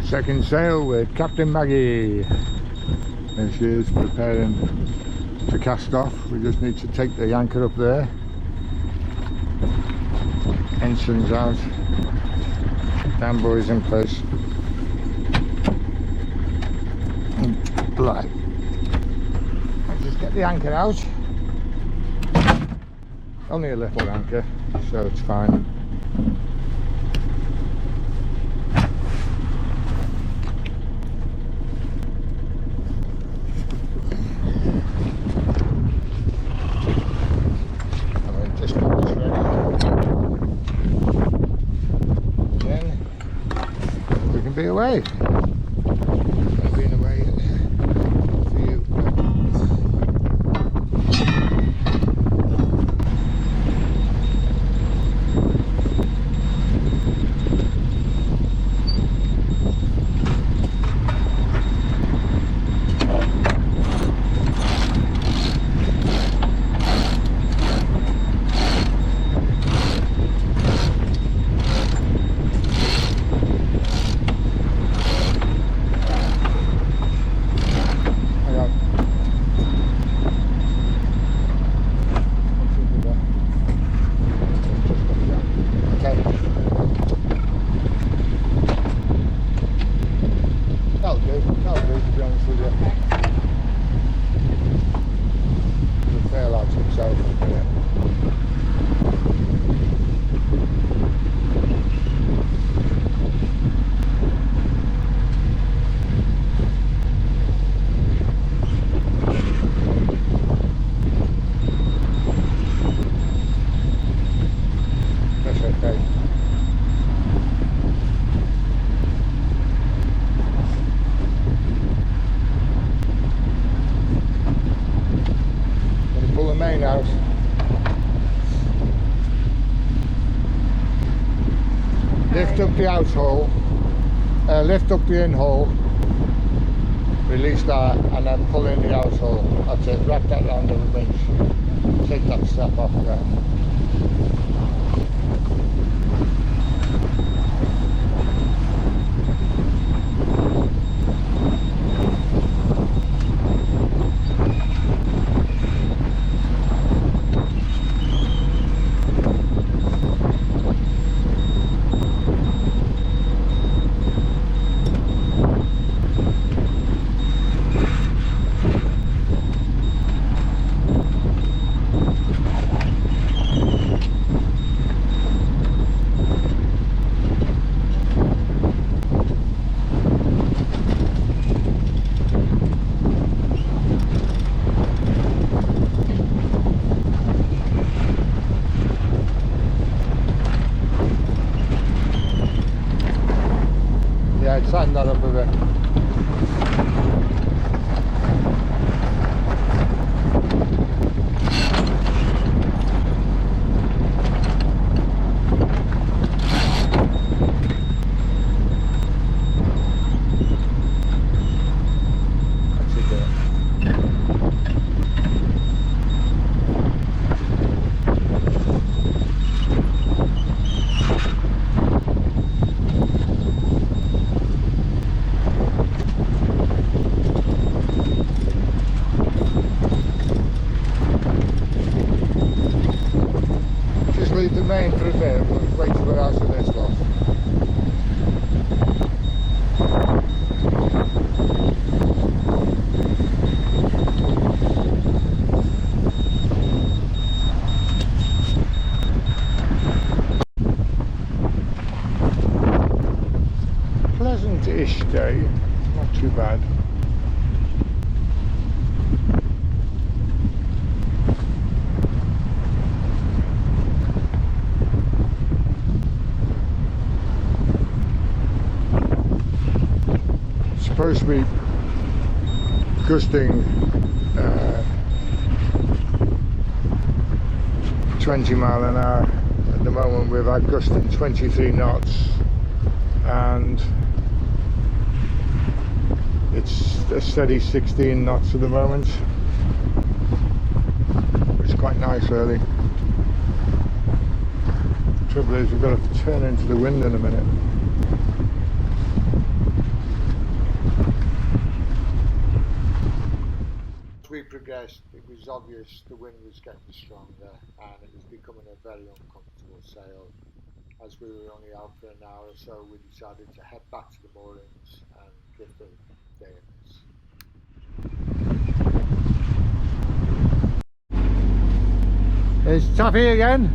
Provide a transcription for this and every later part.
Second sail with Captain Maggie. There she is, preparing to cast off. We just need to take the anchor up there. Ensign's out. Down buoys in place. Right. Let's just get the anchor out. Only a little anchor, so it's fine. Be away. I've been away for you. Out. Lift up the out hole, lift up the in hole, release that, and then pull in the out hole. That's it, wrap that round the winch, take that strap off there. Yeah, tighten that up a bit. Leave the main for a bit, we'll wait till we're out of this lot. Pleasant-ish day, not too bad. Supposed to be gusting 20 mile an hour. At the moment we've had gusting 23 knots and it's a steady 16 knots at the moment. It's quite nice really. The trouble is we've got to turn into the wind in a minute. west, it was obvious the wind was getting stronger and it was becoming a very uncomfortable sail. As we were only out for an hour or so, we decided to head back to the moorings and give the day a miss. There's Taffy again,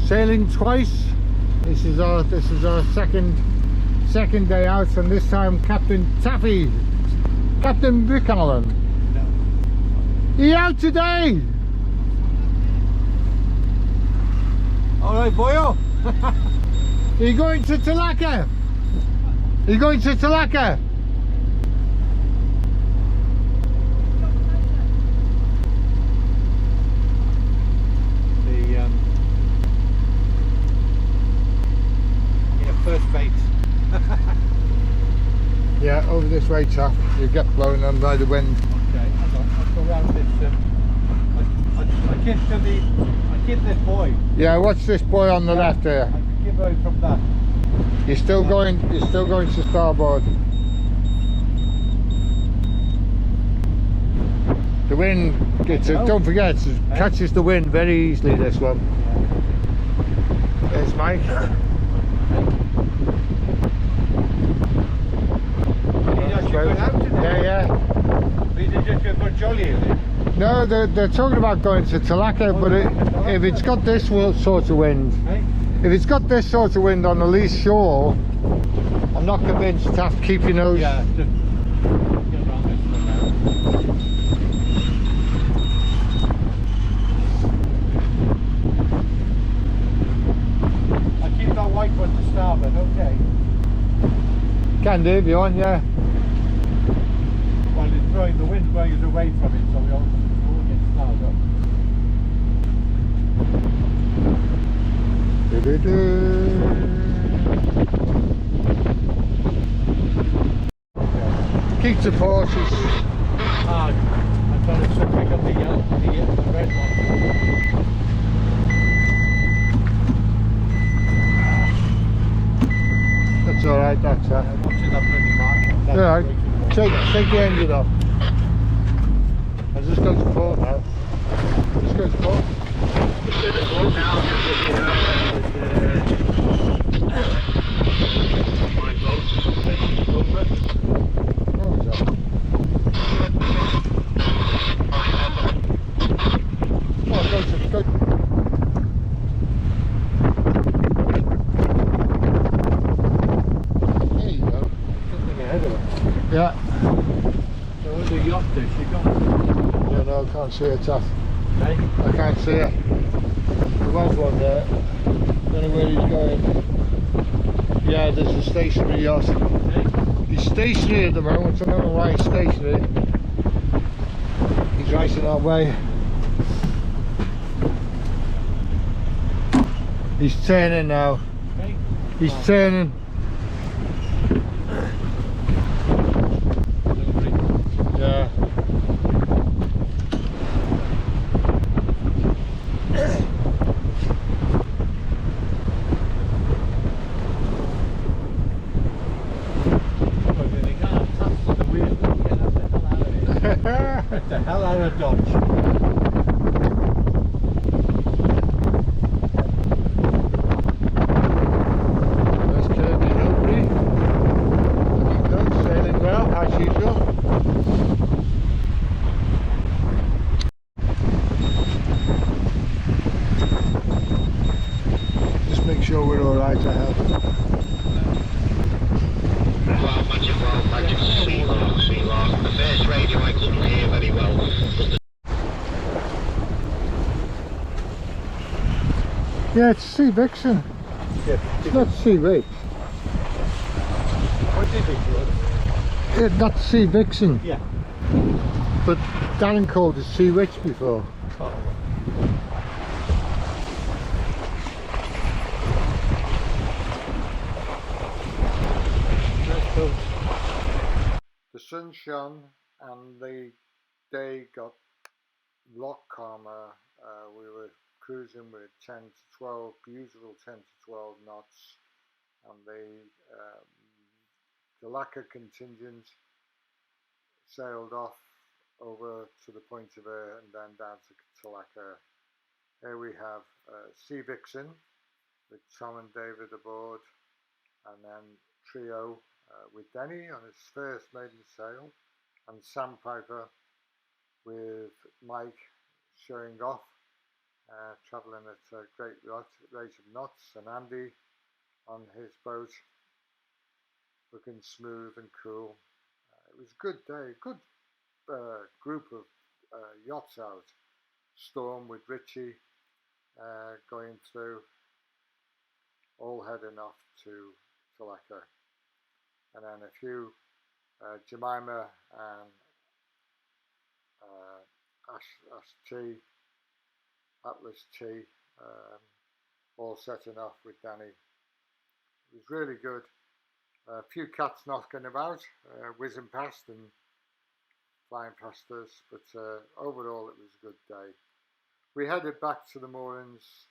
sailing twice. This is our second day out, and this time Captain Taffy, Captain Buchanan. No. Are you out today? Alright, boyo. Are you going to Tilaka? Are you going to Tilaka? First bait. Yeah, over this way, Taff. You get blown on by the wind. Okay, hang on. I'll go round this. I kid this boy. Yeah, watch this boy on the left here. I can give away from that. You're still going to starboard. The wind gets it. Don't forget, it catches the wind very easily. This one. There's Mike. Yeah. Did you just go for a jolly, is it? No, they're talking about going to Tilaka, but if it's got this sort of wind, if it's got this sort of wind on the lee shore, I'm not convinced to have to keep your nose. Yeah, just get around this one now. I keep that white one to starboard, okay? Can do if you want, yeah. Well, it's throwing the wind blowing us away from it, so we all get started up. Keep the forces. I thought it should pick up the yellow, the red one. That's alright, that's that. Watching that bloody mark. Alright, take the engine off. I'll just go to port now. Just go to port. Yeah. So with the yacht there, she gone? Yeah, no, I can't see it, Taff. Hey? I can't see it. There was one there. Don't know where he's going. Yeah, there's a stationary yacht. Hey? He's stationary at the moment, I don't know why he's stationary. He's racing our way. He's turning now. Hey? He's turning. Yeah. Get the hell out of Dodge. That's Kirby Nobody. Looking good, sailing well as usual. Just make sure we're alright, I have. Magic, sea lark. The first radio I couldn't hear very well. Yeah, it's Sea Vixen. Yeah. It's not Sea Witch. What did it was? That's Sea Vixen. Yeah. But Darren called it Sea Witch before. Oh. The sun shone and the day got a lot calmer. We were cruising with 10 to 12, beautiful 10 to 12 knots, and the Lacquer contingent sailed off over to the Point of Ayr and then down to Kilaka. Here we have Sea Vixen with Tom and David aboard, and then trio with Denny on his first maiden sail, and Sandpiper with Mike showing off, travelling at a great rate of knots, and Andy on his boat looking smooth and cool. It was a good day, good group of yachts out. Storm with Richie going through, all heading off to Kilaka. And then a few Jemima and Atlas T, all setting off with Danny. It was really good. A few cats knocking about, whizzing past and flying past us, but overall it was a good day. We headed back to the moorings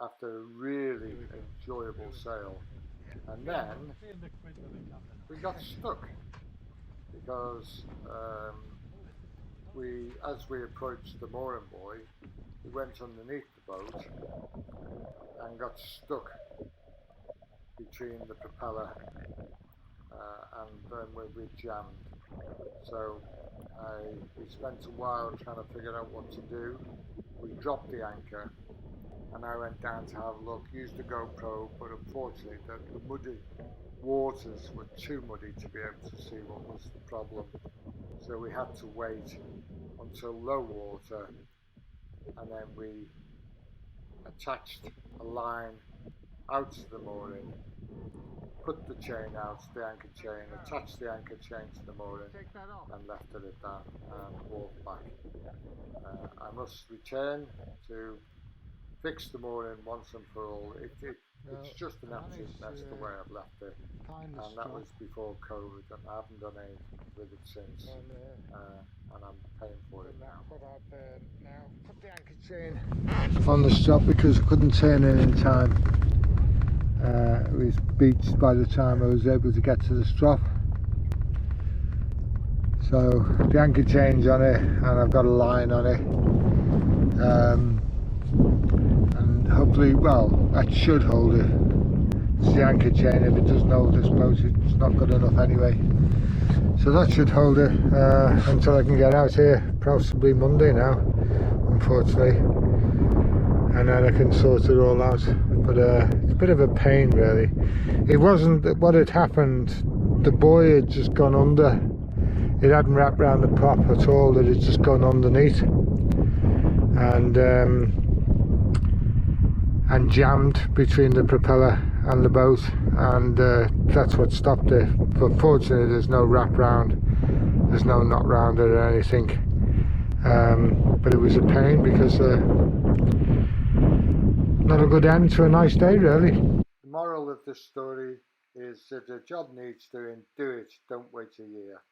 after a really enjoyable sail, and then we got stuck because as we approached the mooring buoy, we went underneath the boat and got stuck between the propeller and then we jammed. So we spent a while trying to figure out what to do. We dropped the anchor and I went down to have a look, used the GoPro, but unfortunately the muddy waters were too muddy to be able to see what was the problem. So we had to wait until low water, and then we attached a line out to the mooring, put the chain out, the anchor chain, attached the anchor chain to the mooring and left it at that and walked back. I must return to fix the mooring once and for all. It's just an absolute mess the way I've left it, and that was before COVID, and I haven't done anything with it since, and I'm paying for it now. Put the anchor chain on the strop because I couldn't turn it in time. It was beached by the time I was able to get to the strop. So the anchor chain's on it, and I've got a line on it. And hopefully, well, that should hold it. It's the anchor chain. If it doesn't hold this boat, it's not good enough anyway. So that should hold it until I can get out here, possibly Monday now, unfortunately. And then I can sort it all out. But it's a bit of a pain, really. It wasn't what had happened. The buoy had just gone under. It hadn't wrapped around the prop at all. It had just gone underneath and jammed between the propeller and the boat, and that's what stopped it. But fortunately, there's no wrap round. There's no knot round it or anything. But it was a pain because. Not a good end to a nice day, really. The moral of this story is if the job needs doing, do it, don't wait a year.